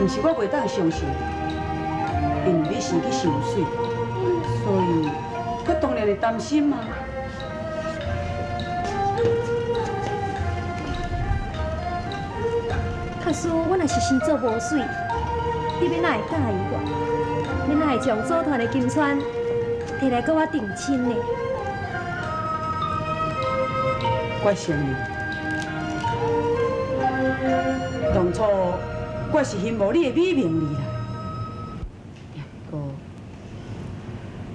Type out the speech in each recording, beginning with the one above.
但是我袂当相信，因为你是去受水，所以我当然会担心嘛。假使我若是生做无水，你要哪会介意我？你哪会将组团的金川摕来跟我定亲呢？我承认，当初我是羡慕你的美名而来，不过，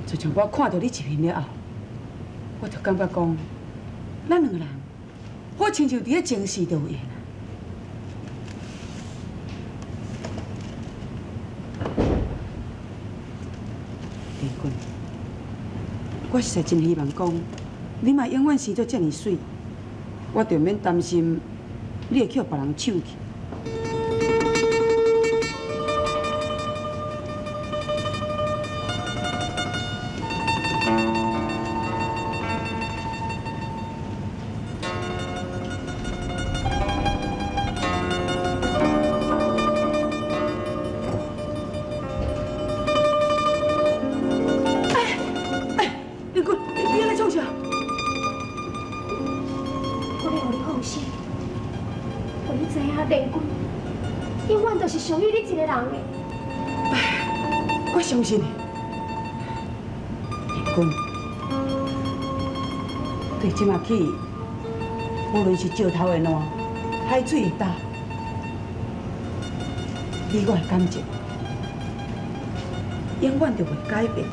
自从我看到你一面了后，我就感觉讲，咱两个人好亲像伫咧前世就有缘啊。林君，我实在真希望讲，你嘛永远生做遮尔水。我就免担心你会去别人抢去。林君，你来创啥？知影连君永远都是属于你一个人的。我相信你，连君，对即马起，无论是石头的烂，海水的大，你我的感情永远就袂改变。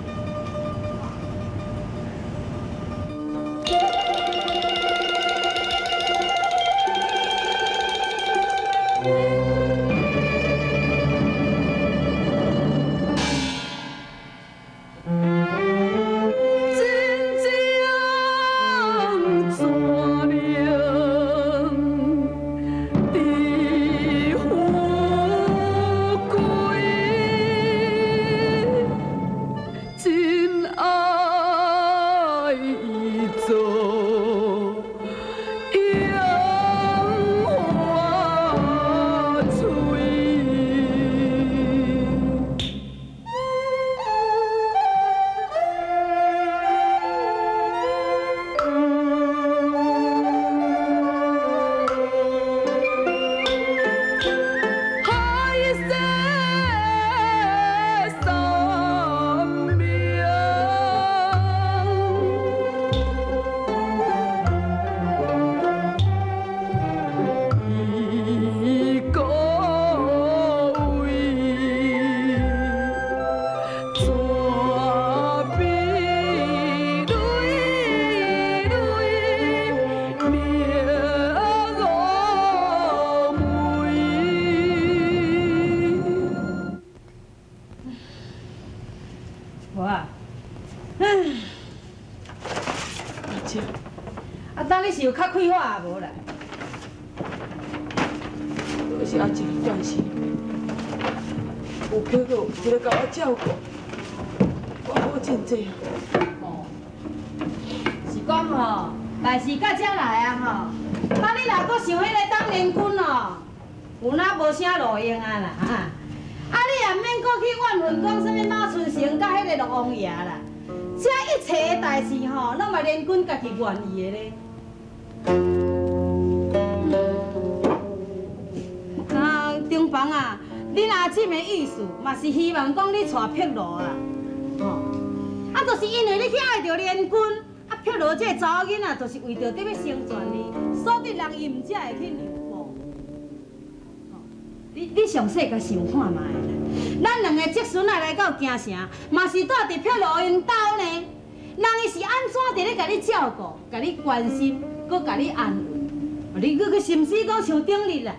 是有较开化啊无啦？是阿姐关系，有朋友一个甲我照顾，我好真济啊。哦，是讲吼，代志到遮来啊吼，啊你若阁想迄个当年军哦，有哪无啥路用啊啦哈？啊你也免阁去怨恨讲什么马春成甲迄个陆王爷啦，这一切的代志吼，拢嘛连军家己愿意的咧。 中房啊，你若这么意思，嘛是希望讲你带碧罗啦，吼，啊，就是因为你去爱着连军，啊，碧罗这查某囡仔，就是为着要生存呢，所以人伊唔才会去让步。你详细甲想看卖啦，咱两个侄孙仔来到京城，嘛是住伫碧罗因兜呢，人伊是安怎伫咧甲你照顾、甲你关心，搁甲你安慰，你搁去心思讲像顶日啦。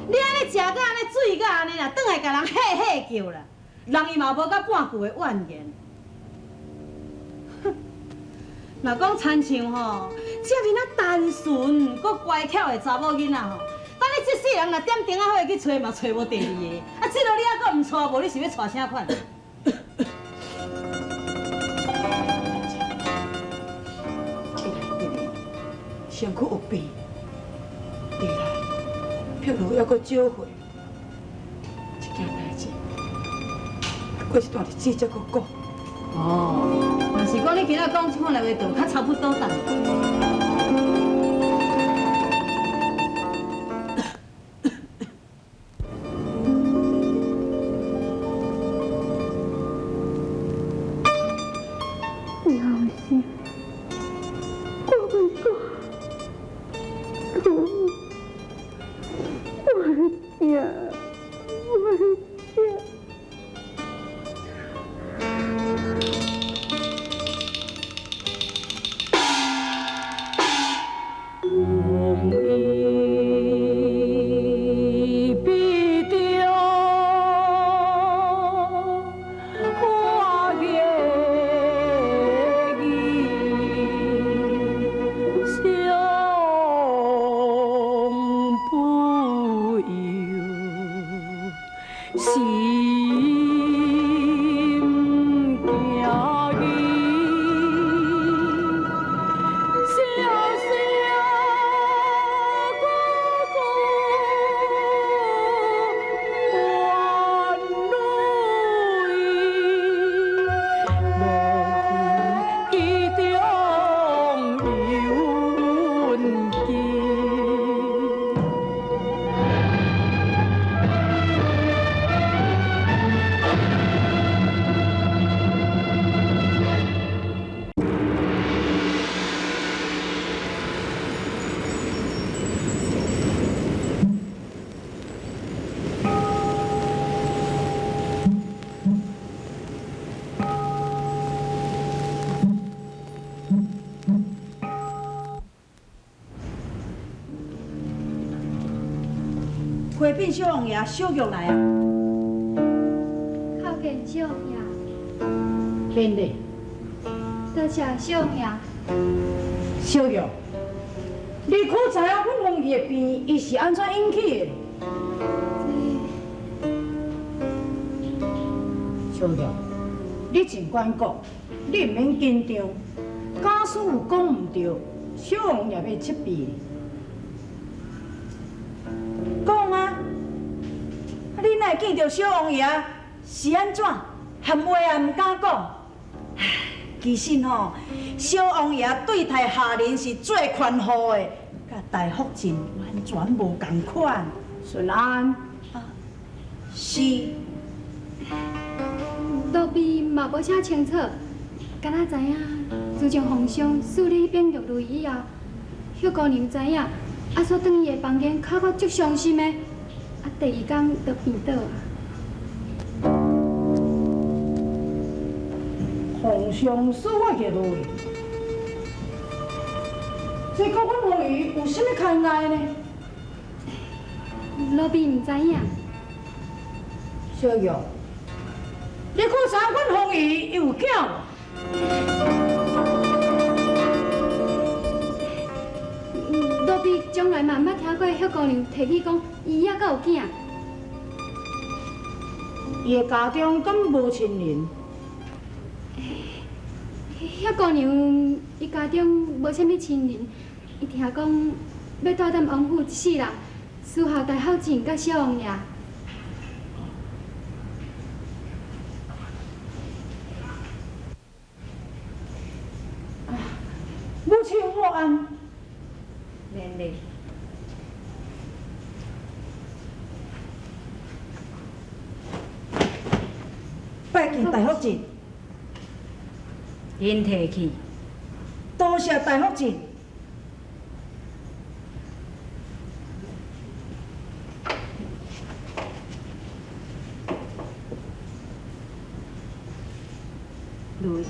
你安尼食甲安尼水甲安尼啦，转来甲人嘿嘿叫啦，人伊嘛无甲半句的怨言。哼，若讲亲像吼，这尔啊单纯、搁乖巧的查某囡仔吼，等你这世人若点灯仔火去找嘛，找无第二个。啊，这落你还阁唔娶，无你是要娶啥款？身躯有病，对啦。 碧罗还阁少岁，这件代过一段日子才搁讲。哦，若是讲你今仔讲即款来话，就较差不多淡薄。花饼小王爷小玉来啊！靠近小王爷，免礼，多谢小王爷。小玉，你可知影阮王爷的病，伊是安怎引起的？小玉，你尽管讲，你毋免紧张。假使有讲毋对，小王爷要责备你。讲啊！你哪会见到小王爷是安怎？含话也毋敢讲。其实吼，小王爷对待下人是最宽厚的，甲大福晋完全无共款。顺安啊，是。奴婢嘛无啥清楚，敢若知影，自从皇上xử理变玉类以后，许姑娘知影，阿嫂转伊的房间，哭到足伤心的，第二天就病倒啊。皇上xử我玉类，这跟阮王爷有啥物牵碍呢？奴婢毋知影。小玉，你可知阮王爷有囝无？奴婢从来嘛毋捌听过许姑娘提起讲，伊也阁有囝。伊的家中敢无亲人？许姑娘伊家中无啥物亲人，伊听讲要带踮王府一世人，私下大孝敬甲小王爷。母亲我安。免礼。拜见大福晋，恁提去。多谢大福晋。雷，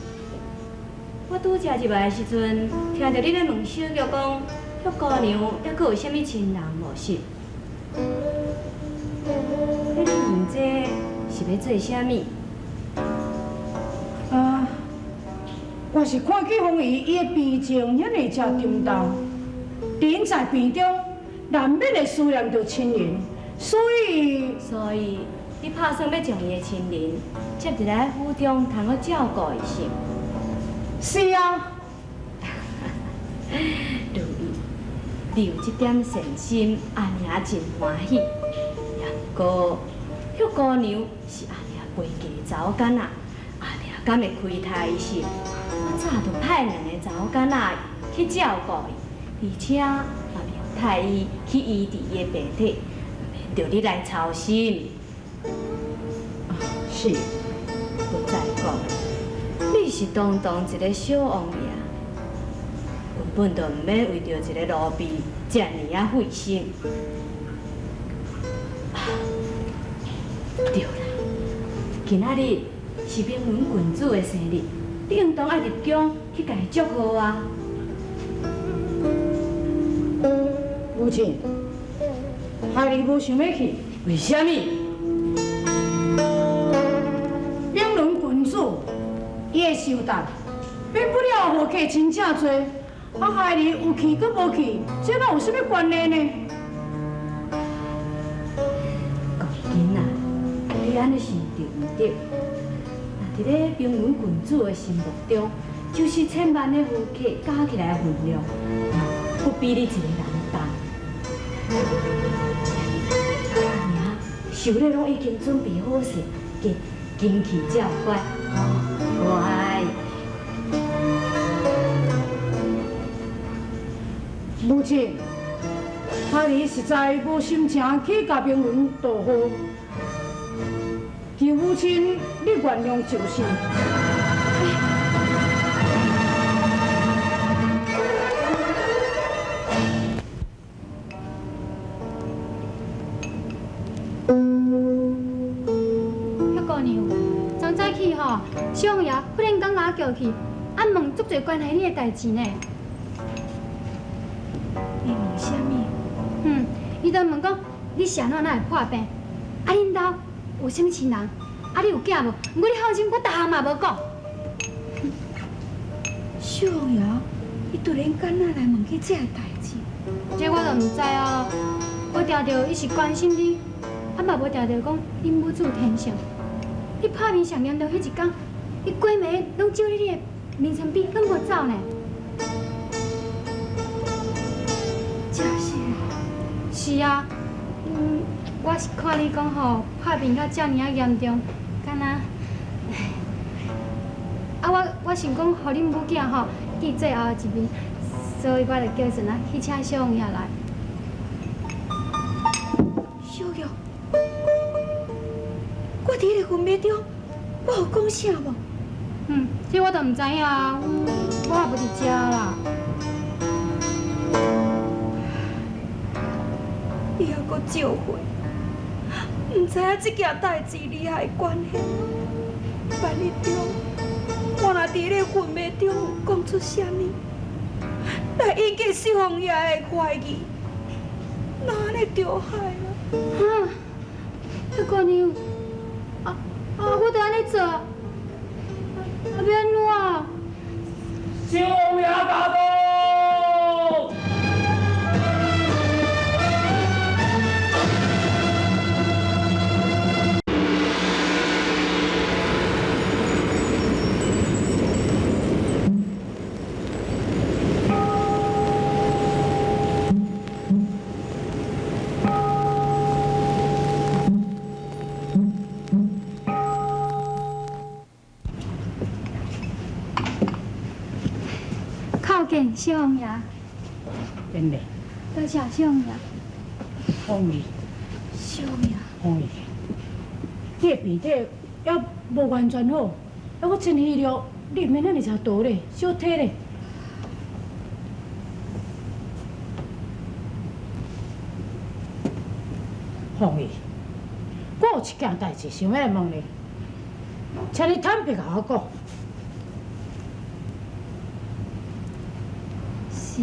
我拄才入来的时阵，听到你咧问小玉讲，许姑娘还阁有啥物亲人无是？你问这是要做啥物？我是看见凤仪伊的病情遐尼正沉重，人在病中难免会思念着亲人，所以你打算要将伊的亲人接入来府中，通去照顾伊是？是啊。如意，你有这点善心，阿娘真欢喜。不过，许姑娘是阿娘陪嫁查某囡仔，定敢会开胎是，我早就派2个查某囡仔去照顾伊，而且也免派伊去医治伊的病体，免着你来操心。是，我再讲，你是当一个小王爷，根本就唔免为着一个奴婢遮尔啊费心。对啦，今仔日是明文郡主的生日，你应当爱入宫去甲伊祝贺啊！母亲，孩儿无想要去，为什么？冰轮郡主，伊会受担，免不了户客真正多，啊孩儿有去佮无去，这哪有啥物关系呢？公囡啊，你安尼是对唔对？那伫咧冰轮郡主的心目中，就是千万的户客加起来的分量，不比你一个人重。娘，受礼拢已经准备好势，经去照乖，乖。母亲，孩儿实在无心情去甲冰轮道贺，求母亲你原谅就是。小王爷忽然间拉叫去，俺问足侪关系你的代志呢。你问啥物？伊就问讲你是安怎会破病？啊，恁兜有啥物亲人？啊，你有囝无？毋过你放心，我逐项嘛无讲。小王爷，伊突然间哪来问起这个代志？这我就毋知啊。我听到伊是关心你，啊嘛无听到讲恁母子天相。你破病上严重迄一天，伊规暝拢照你的眠床边，拢无走呢。真是啊。是啊，我是看你讲吼，破病到遮尔啊严重，敢若，我想讲，互恁母囝吼见最后一面，所以我就叫阵啊去请小王爷来。小玉，我伫迄个婚礼中，我有讲啥无？这我就唔知影啊，我也无伫遮啦。你还阁召回，唔知影这件代志你还关系？万一中，我若伫迄个婚礼中有讲出啥物，来引起小王爷的怀疑，那安尼着害啦。迄个呢？我着安尼做，要安怎？小王爷驾到！见小王爷，真的，多谢小王爷。欢迎，小王爷，欢迎。你的鼻涕还无完全好，还阁真虚弱，你毋免安尼食多咧，少体咧。凤仪，我有一件代志想要来问你，请你坦白甲我讲。是。